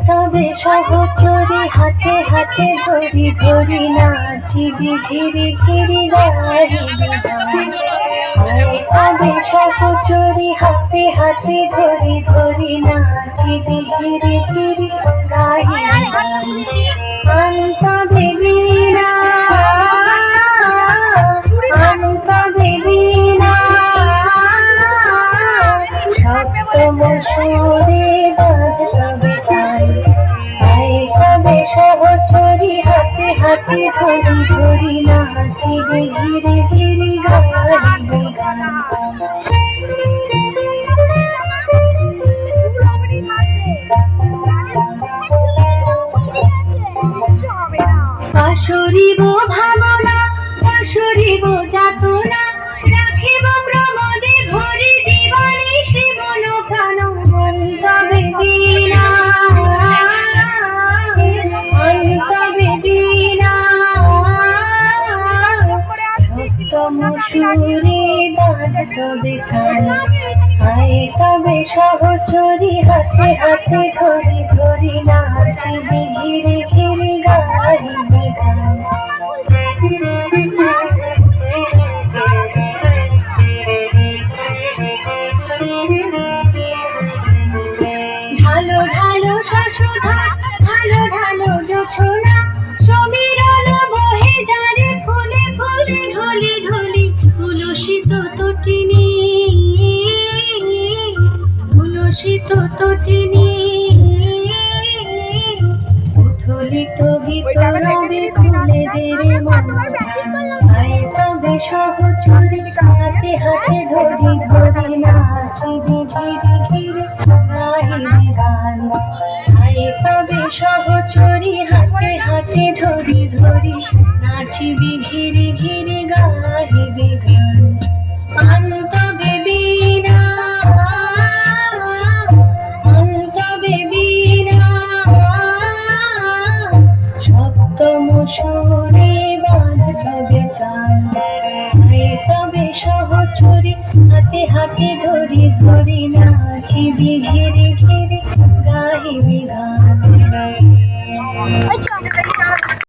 তবে সহচরে হাতে হাতে ধরি ধরি নাচিবি ঘিরি ঘিরি গাহিবি গান। তবে সহচরে হাতে হাতে ধরি ধরি নাচিবি ঘিরি ঘিরি গাহিবি গান। অন্ত দেবী না অন্ত দেবী না সপ্তম সুরে বাঁধ তবে গান। তবে সহচরি হাতে হাতে ধরি ধরি নাচিবি ঘিরে ঘিরে গাহিবি গান। আসরিব ভাবনা আসরিব যাতনা রাখিব প্রমোদে ভরি দিবানি শিবন প্রাণ। অন্তবে দীনা অন্তবে দীনা সপ্তম সুরে বাঁধ তবে কান। তবে সহচরি হাতে হাতে ধরি ধরি নাচিবি ঘিরে ঘিরে গাহিবি গান। ঢালো ঢালো শশধর ঢালো ঢালো জোছনা সমীরণ বহে যারে ফুলে ফুলে ঢলি ঢলি। তুলসিত তটিনী তুলসিত তটিনী উথলিত গীত রবে খুলে দেরে মন। তবে সহচরি হাতে হাতে ধরি ধরি নাচিবি ঘিরে ঘিরে গাহিবি গান। তবে সহচরি হাতে হাতে ধরি ধরি নাচিবি ঘিরে ঘিরে গাহিবি গান। অন্তবে বীণা অন্তবে বীণা সপ্তম সুরে বাঁধ তবে গান। তবে সহচরি হাতে হাতে ধরি ধরি নাচিবি ঘিরে